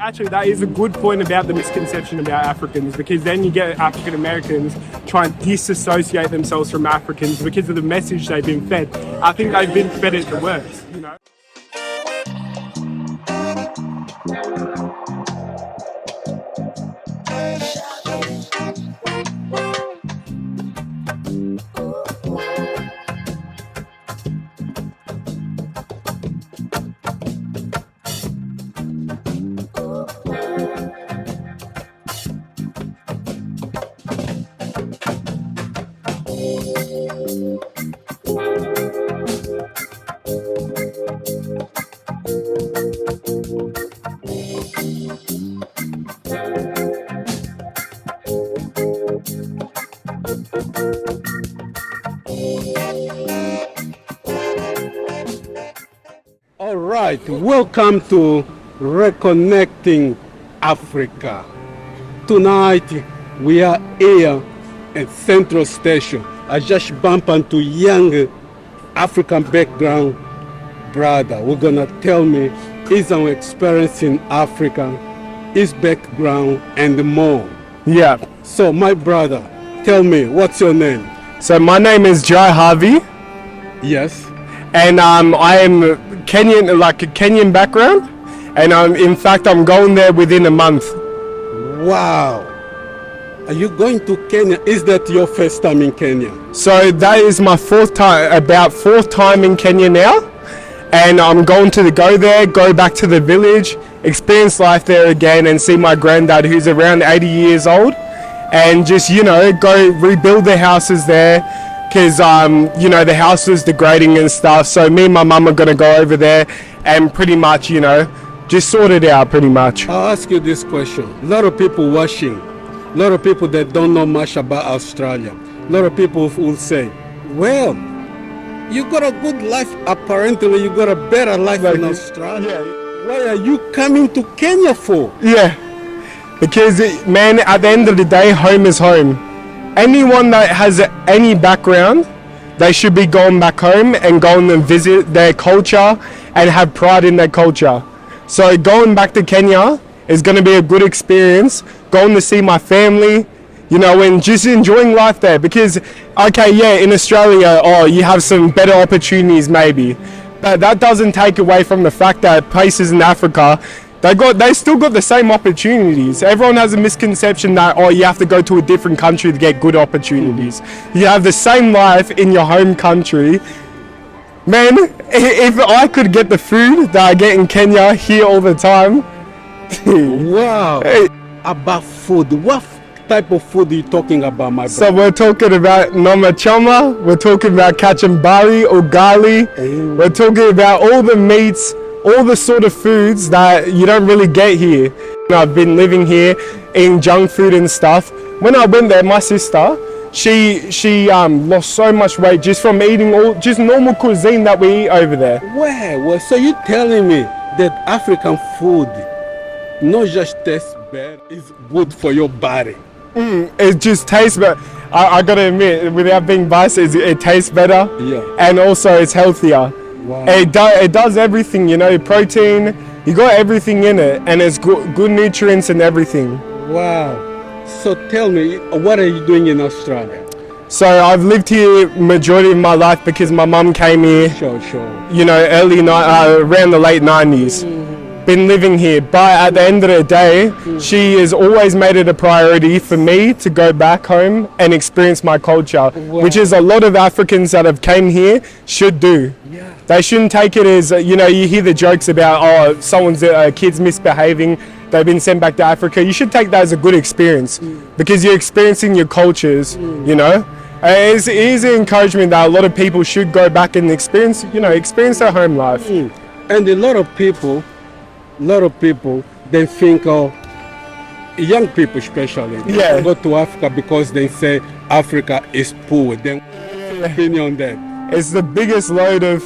Actually, that is a good point about the misconception about Africans, because then you get African Americans try and disassociate themselves from Africans because of the message they've been fed. I think they've been fed it the worst, you know. All right, welcome to Reconnecting Africa. Tonight we are here at Central Station. I just bumped into young African background brother. We're gonna tell me his own experience in Africa, his background and more. Yeah. So my brother, tell me, what's your name? So my name is Jai Harvey, Yes. and I am Kenyan, like a Kenyan background, and in fact I'm going there within a month. Wow. Are you going to Kenya? Is that your first time in Kenya? So that is my fourth time in Kenya now, and I'm going to go there, go back to the village, experience life there again, and see my granddad who's around 80 years old, and just, you know, go rebuild the houses there, because you know, the house was degrading and stuff. So me and my mum are gonna go over there and pretty much, you know, just sort it out pretty much. I'll ask you this question. A lot of people watching, a lot of people that don't know much about Australia, a lot of people will say, well, you got a good life, apparently you got a better life in Australia. Yeah. Why are you coming to Kenya for? Yeah, because man, at the end of the day, home is home. Anyone that has any background, they should be going back home and going and visit their culture and have pride in their culture. So going back to Kenya is going to be a good experience, going to see my family, you know, and just enjoying life there. Because, okay, yeah, in Australia, oh, you have some better opportunities maybe, but that doesn't take away from the fact that places in Africa, they still got the same opportunities. Everyone has a misconception that, oh, you have to go to a different country to get good opportunities. You have the same life in your home country. Man, if I could get the food that I get in Kenya here all the time. Wow. Hey. About food, what type of food are you talking about, my brother? So we're talking about Nama Choma, we're talking about Kachambari, Ugali, we're talking about all the meats, all the sort of foods that you don't really get here. I've been living here eating junk food and stuff. When I went there, my sister, she lost so much weight just from eating just normal cuisine that we eat over there. Well, so you're telling me that African food not just tastes bad, it's good for your body? It just tastes better. I gotta admit, without being biased, it tastes better. Yeah. And also it's healthier. Wow. It does everything, you know, protein, you got everything in it, and it's good nutrients and everything. Wow. So tell me, what are you doing in Australia? So I've lived here majority of my life because my mum came here, Sure. you know, around the late 90s. Been living here, but at the end of the day, she has always made it a priority for me to go back home and experience my culture, which is a lot of Africans that have came here should do. Yeah. They shouldn't take it as, you know, you hear the jokes about, oh, someone's kids misbehaving, they've been sent back to Africa. You should take that as a good experience because you're experiencing your cultures, you know. It is an encouragement that a lot of people should go back and experience their home life. And a lot of people, they think of, young people especially, Yeah. go to Africa because they say Africa is poor. Then what's your opinion on that? It's the biggest load of,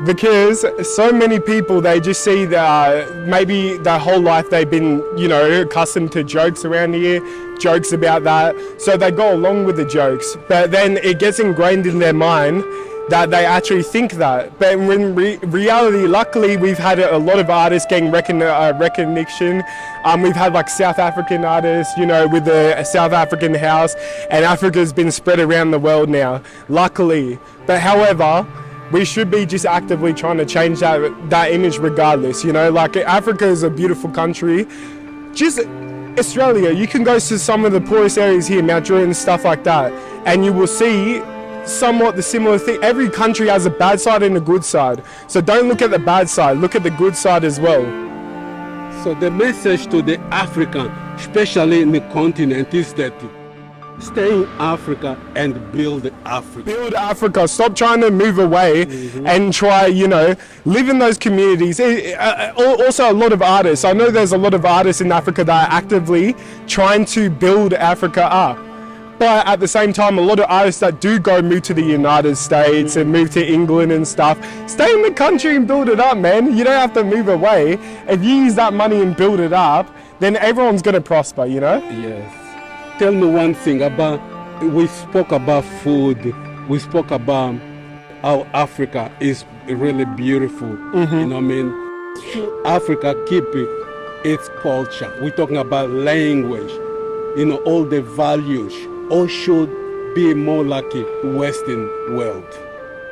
because so many people, they just see that maybe their whole life they've been, you know, accustomed to jokes around here, jokes about that, so they go along with the jokes, but then it gets ingrained in their mind that they actually think that. But in reality, luckily, we've had a lot of artists getting recognition. We've had like South African artists, you know, with the South African house, and Africa's been spread around the world now, luckily. But however, we should be just actively trying to change that image regardless, you know, like Africa is a beautiful country. Just Australia, you can go to some of the poorest areas here, Mount Druitt and stuff like that, and you will see somewhat the similar thing. Every country has a bad side and a good side. So don't look at the bad side, look at the good side as well. So the message to the African, especially in the continent, is that stay in Africa and build Africa. Build Africa. Stop trying to move away and try, you know, live in those communities. Also, a lot of artists. I know there's a lot of artists in Africa that are actively trying to build Africa up. But at the same time, a lot of artists that do go move to the United States and move to England and stuff, stay in the country and build it up, man. You don't have to move away. If you use that money and build it up, then everyone's going to prosper, you know? Yes. Tell me one thing about, we spoke about food, we spoke about how Africa is really beautiful, you know what I mean? Africa keep its culture. We're talking about language, you know, all the values, all should be more like a Western world.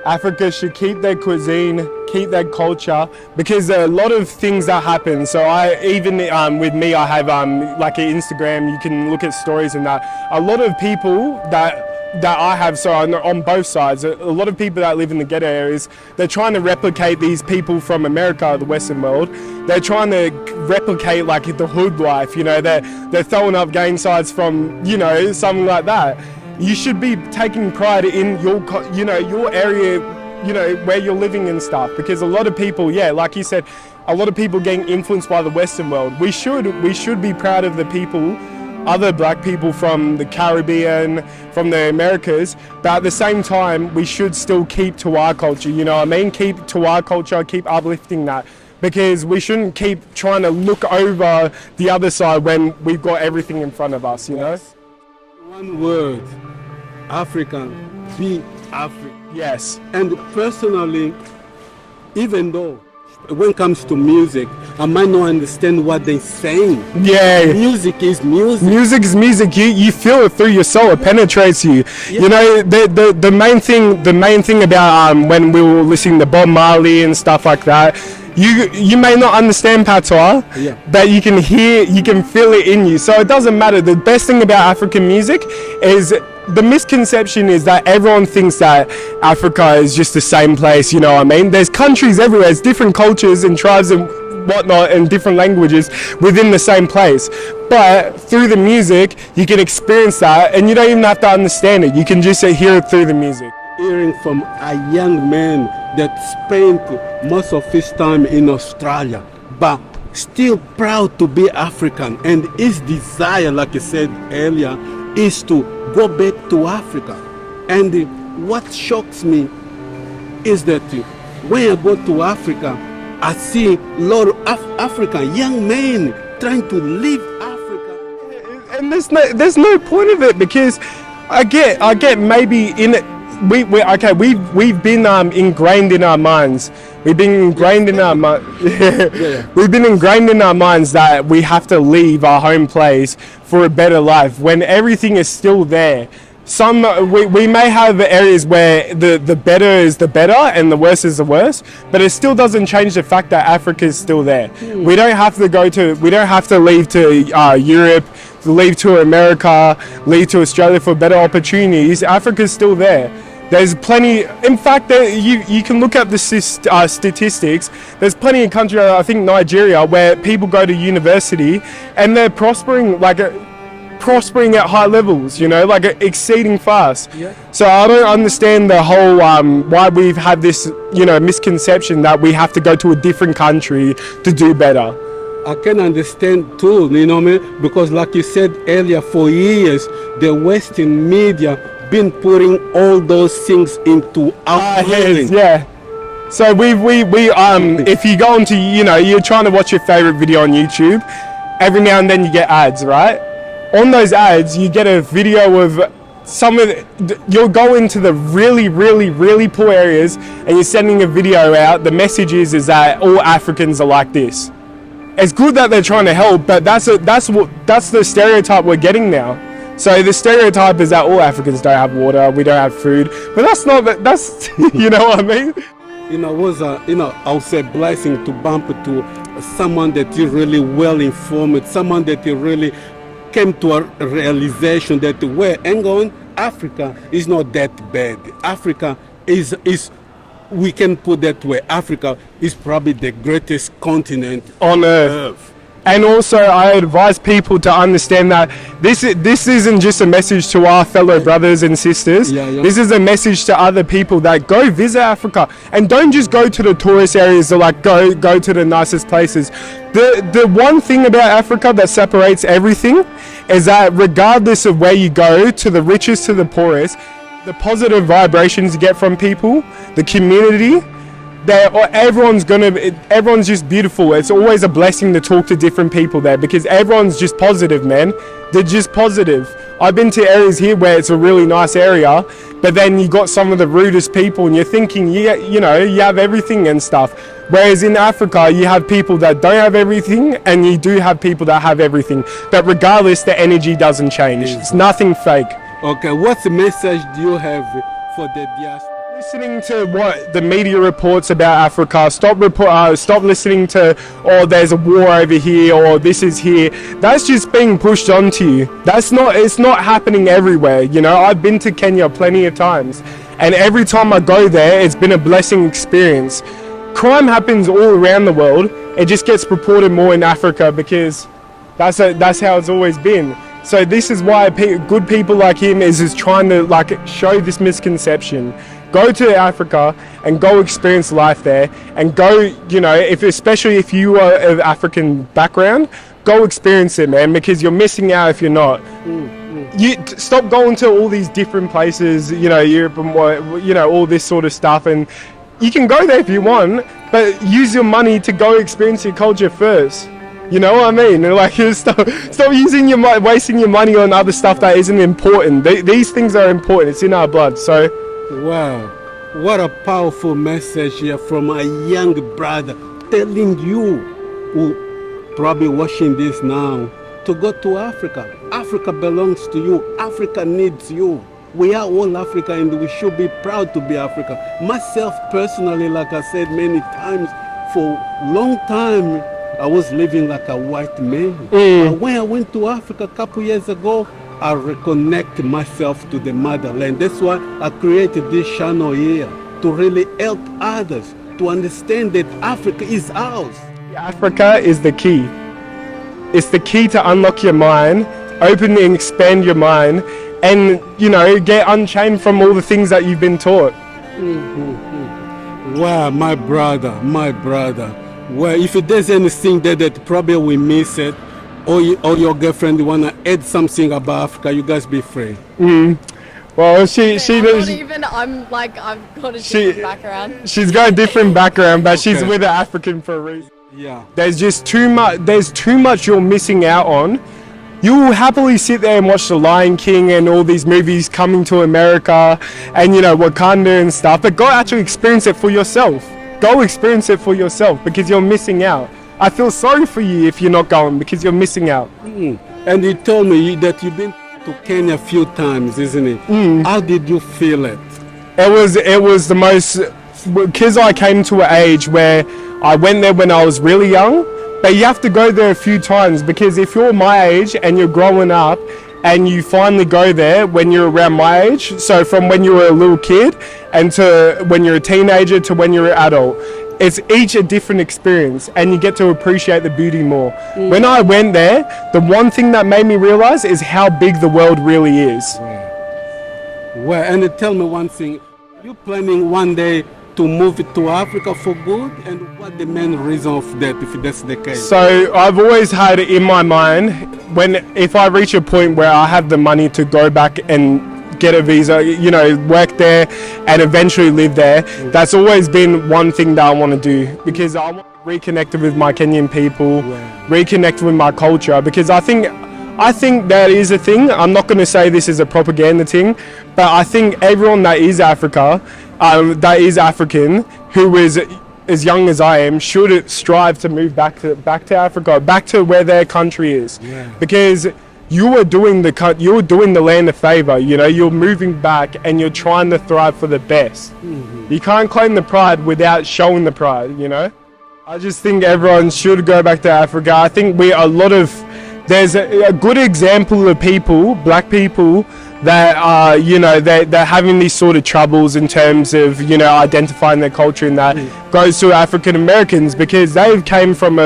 Africa should keep their cuisine, keep their culture, because there are a lot of things that happen. So with me, I have like an Instagram. You can look at stories and that. A lot of people that I have, so on both sides, a lot of people that live in the ghetto areas, they're trying to replicate these people from America, the Western world. They're trying to replicate like the hood life. You know, they're throwing up gang sites from, you know, something like that. You should be taking pride in your area, you know, where you're living and stuff, because a lot of people, yeah, like you said, a lot of people getting influenced by the Western world. We should be proud of the people, other black people from the Caribbean, from the Americas, but at the same time, we should still keep to our culture, you know what I mean? Keep to our culture, keep uplifting that, because we shouldn't keep trying to look over the other side when we've got everything in front of us, you know? One word, African, be African. Yes. And personally, even though when it comes to music, I might not understand what they're saying. Yeah. Music is music. Music is music. You feel it through your soul. It penetrates you. Yeah. You know, the main thing about when we were listening to Bob Marley and stuff like that, you may not understand patois, but you can feel it in you. So it doesn't matter. The best thing about African music is, the misconception is that everyone thinks that Africa is just the same place, you know what I mean? There's countries everywhere, there's different cultures and tribes and whatnot and different languages within the same place. But through the music, you can experience that, and you don't even have to understand it. You can just hear it through the music. Hearing from a young man that spent most of his time in Australia, but still proud to be African, and his desire, like I said earlier, is to go back to Africa. And what shocks me is that when I go to Africa, I see a lot of African young men trying to leave Africa. And there's no point of it, because I get maybe in it. We've been ingrained in our minds. We've been ingrained in our We've been ingrained in our minds that we have to leave our home place for a better life, when everything is still there. We may have areas where the better is the better and the worse is the worse, but it still doesn't change the fact that Africa is still there. We don't have to leave to Europe, leave to America, leave to Australia for better opportunities. Africa's still there. There's plenty. In fact, you can look at the statistics. There's plenty of countries, I think Nigeria, where people go to university and they're prospering at high levels, you know, like exceeding fast. Yeah. So I don't understand the whole why we've had this, you know, misconception that we have to go to a different country to do better. I can understand too, you know what I mean? Because like you said earlier, for years, the Western media been putting all those things into our heads. Yeah. So we if you go into, you know, you're trying to watch your favorite video on YouTube, every now and then you get ads, right? On those ads, you get a video of you'll go into the really poor areas and you're sending a video out. The message is that all Africans are like this. It's good that they're trying to help, but that's the stereotype we're getting now. So the stereotype is that all Africans don't have water, we don't have food, but that's you know what I mean? It was I would say blessing to bump to someone that you really well informed, someone that you really came to a realization that Africa is not that bad. Africa is we can put that way. Africa is probably the greatest continent on earth. And also, I advise people to understand that this isn't just a message to our fellow brothers and sisters. This is a message to other people that go visit Africa and don't just go to the tourist areas or go to the nicest places. The one thing about Africa that separates everything is that regardless of where you go, to the richest to the poorest, the positive vibrations you get from people, the community, everyone's just beautiful. It's always a blessing to talk to different people there because everyone's just positive, man. They're just positive. I've been to areas here where it's a really nice area, but then you got some of the rudest people and you're thinking, you have everything and stuff. Whereas in Africa, you have people that don't have everything and you do have people that have everything. But regardless, the energy doesn't change. It's nothing fake. Okay, what message do you have for the diaspora? Listening to what the media reports about Africa, stop listening to, there's a war over here or this is here. That's just being pushed onto you. It's not happening everywhere. I've been to Kenya plenty of times and every time I go there, it's been a blessing experience. Crime happens all around the world. It just gets reported more in Africa because that's how it's always been. So this is why good people like him is trying to show this misconception. Go to Africa and go experience life there and go, especially if you are of African background, go experience it, man, because you're missing out if you're not. You stop going to all these different places, Europe and all this sort of stuff, and you can go there if you want, but use your money to go experience your culture first. You know what I mean? Stop wasting your money on other stuff that isn't important. These things are important. It's in our blood. So, wow, what a powerful message here from a young brother telling you, who probably watching this now, to go to Africa. Africa belongs to you. Africa needs you. We are all Africa and we should be proud to be Africa. Myself personally, like I said many times, for a long time, I was living like a white man. But when I went to Africa a couple years ago, I reconnected myself to the motherland. That's why I created this channel here, to really help others to understand that Africa is ours. Africa is the key. It's the key to unlock your mind, open and expand your mind, and get unchained from all the things that you've been taught. Wow, my brother. Well, if there's anything there that probably we miss it, or your girlfriend want to add something about Africa, you guys be free. Well, she does. I've got a different background. She's got a different background, but she's with an African for a reason. Yeah. There's just too much. There's too much you're missing out on. You will happily sit there and watch The Lion King and all these movies coming to America and Wakanda and stuff, but go actually experience it for yourself. Go experience it for yourself because you're missing out. I feel sorry for you if you're not going because you're missing out. And you told me that you've been to Kenya a few times, isn't it? How did you feel it? It was the most, because I came to an age where I went there when I was really young, but you have to go there a few times because if you're my age and you're growing up and you finally go there when you're around my age, so from when you were a little kid and to when you're a teenager to when you're an adult, it's each a different experience and you get to appreciate the beauty more. When I went there, the one thing that made me realize is how big the world really is. Well, and tell me one thing, you planning one day to move to Africa for good, and what the main reason of that, if that's the case? So I've always had it in my mind, if I reach a point where I have the money to go back and get a visa, work there and eventually live there, that's always been one thing that I want to do, because I want to reconnect with my Kenyan people, reconnect with my culture, because I think I think that is a thing. I'm not going to say this is a propaganda thing, but I think everyone that is that is African, who is as young as I am, should strive to move back to Africa, back to where their country is, because you are doing the land a favor. You know, you're moving back and you're trying to thrive for the best. You can't claim the pride without showing the pride. You know, I just think everyone should go back to Africa. I think there's a good example of people, black people, that are, you know, they're having these sort of troubles in terms of, you know, identifying their culture, and that goes to African Americans, because they came from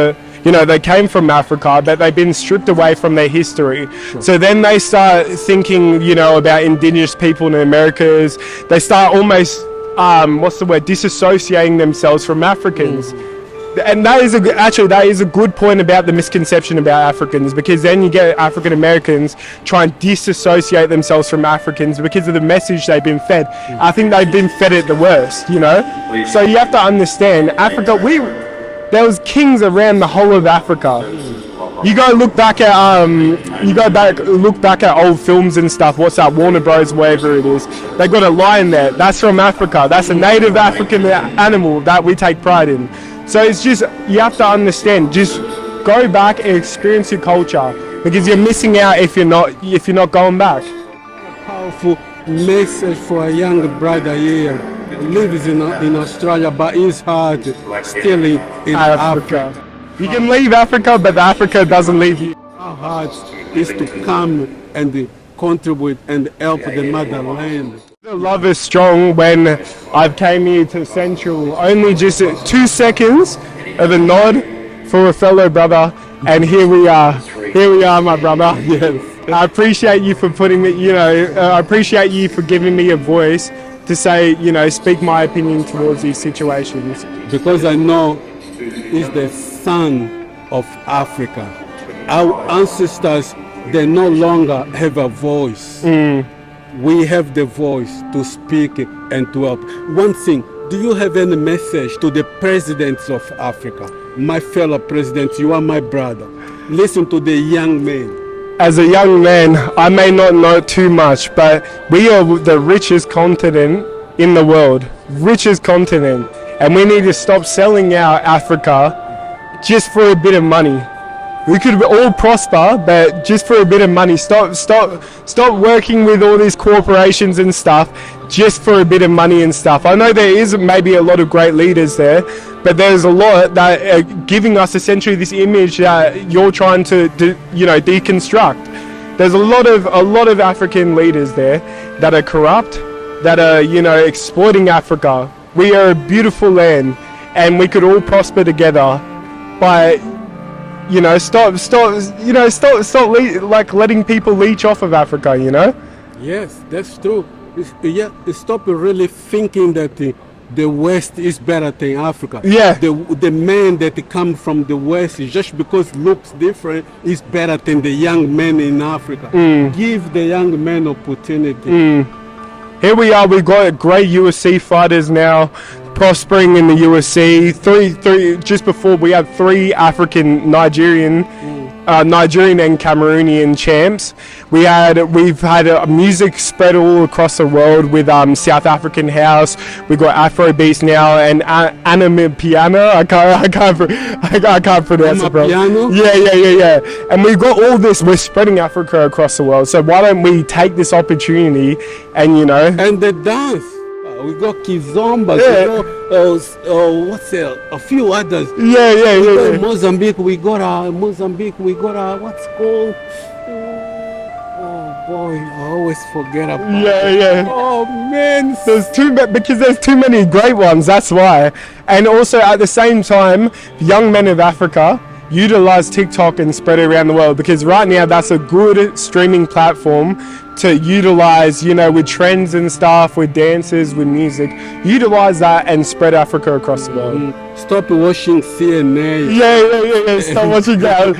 Africa, but they've been stripped away from their history. So then they start thinking, you know, about indigenous people in the Americas. They start almost, disassociating themselves from Africans. And that is a good point about the misconception about Africans, because then you get African Americans try and disassociate themselves from Africans because of the message they've been fed. I think they've been fed it the worst, you know. So you have to understand, Africa, there was kings around the whole of Africa. You go look back at old films and stuff. What's that, Warner Bros, wherever it is? They got a lion there. That's from Africa. That's a native African animal that we take pride in. So it's just, you have to understand, just go back and experience your culture, because you're missing out if you're not going back. Powerful message for a young brother here, lives in Australia, but his heart still in Africa. You can leave Africa, but Africa doesn't leave you. Our heart is to come and contribute and help the motherland. The love is strong. When I've came here to Central, only just 2 seconds of a nod for a fellow brother, and here we are, my brother. Yes. I appreciate you for putting me, I appreciate you for giving me a voice to say, speak my opinion towards these situations. Because I know he's the son of Africa. Our ancestors, they no longer have a voice. We have the voice to speak and to help. One thing, do you have any message to the presidents of Africa? My fellow presidents, you are my brother. Listen to the young men. As a young man, I may not know too much, but we are the richest continent in the world. Richest continent. And we need to stop selling out Africa just for a bit of money. We could all prosper, but just for a bit of money. Stop working with all these corporations and stuff just for a bit of money and stuff. I know there is maybe a lot of great leaders there, but there's a lot that are giving us essentially this image that you're trying to deconstruct. There's a lot of African leaders there that are corrupt, that are exploiting Africa. We are a beautiful land, and we could all prosper together by stop letting people leech off of Africa, Yes, that's true. Stop really thinking that the West is better than Africa. Yeah. The man that come from the West, just because looks different, is better than the young men in Africa. Give the young men opportunity. Here we are, we've got great UFC fighters now prospering in the UFC. Three just before we had 3 African Nigerian and Cameroonian champs. We've had a music spread all across the world with South African house. We've got Afro beats now and anime piano. I can't pronounce it, bro. Yeah. And we've got all this. We're spreading Africa across the world. So why don't we take this opportunity and and the dance. We got Kizomba, a few others. Yeah. Mozambique, we got what's called? Oh boy, I always forget about it. Yeah. Oh man, there's too many great ones. That's why. And also at the same time, young men of Africa utilize TikTok and spread it around the world, because right now that's a good streaming platform to utilize, with trends and stuff, with dances, with music. Utilize that and spread Africa across the world. Stop watching CNN. Yeah. Stop watching that.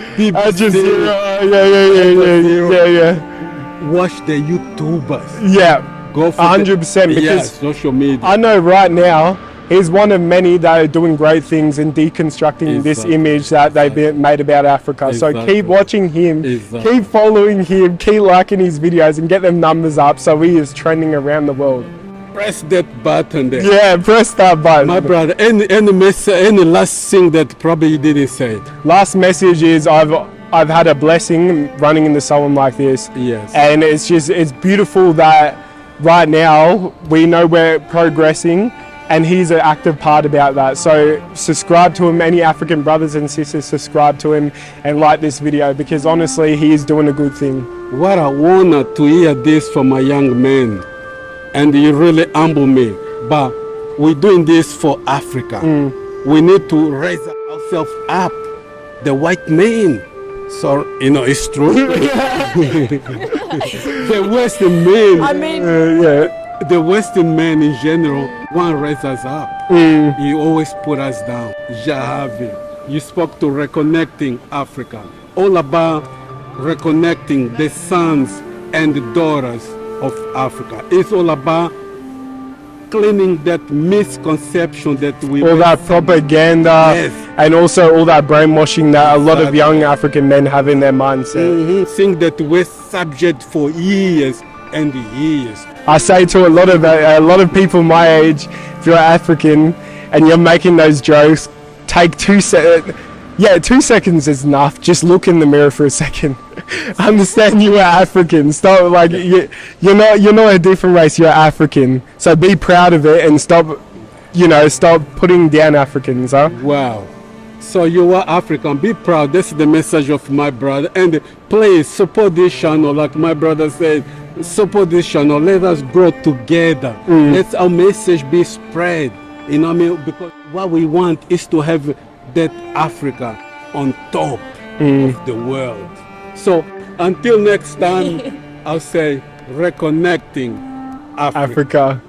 Watch the YouTubers. Yeah. Go for 100%. Because social media. I know right now he's one of many that are doing great things in deconstructing this image that they've made about Africa. So keep watching him, keep following him, keep liking his videos and get them numbers up so he is trending around the world. Press that button there. Yeah, press that button. My brother, any last thing that probably you didn't say? Last message is I've had a blessing running in the Salon like this. Yes. And it's beautiful that right now we know we're progressing and he's an active part about that. So subscribe to him, any African brothers and sisters, subscribe to him and like this video because honestly he is doing a good thing. What a honor to hear this from a young man. And you really humble me. But we're doing this for Africa. We need to raise ourselves up. The white man. So, it's true. The Western man. I mean, the Western man in general won't raise us up. He always put us down. Jahavi, you spoke to reconnecting Africa. All about reconnecting the sons and the daughters of Africa. It's all about cleaning that misconception that we all that propaganda and also all that brainwashing that a lot of young African men have in their mindset. Think that we're subject for years and years. I say to a lot of people my age, if you're African and you're making those jokes, take 2 seconds. Yeah, 2 seconds is enough. Just look in the mirror for a second. Understand you are African. Stop you're not a different race. You're African. So be proud of it and stop putting down Africans. Huh? Wow. So you are African. Be proud. That's the message of my brother. And please support this channel. Like my brother said, support this channel. Let us grow together. Let our message be spread. You know what I mean? Because what we want is to have that Africa on top of the world. So until next time, I'll say reconnecting Africa.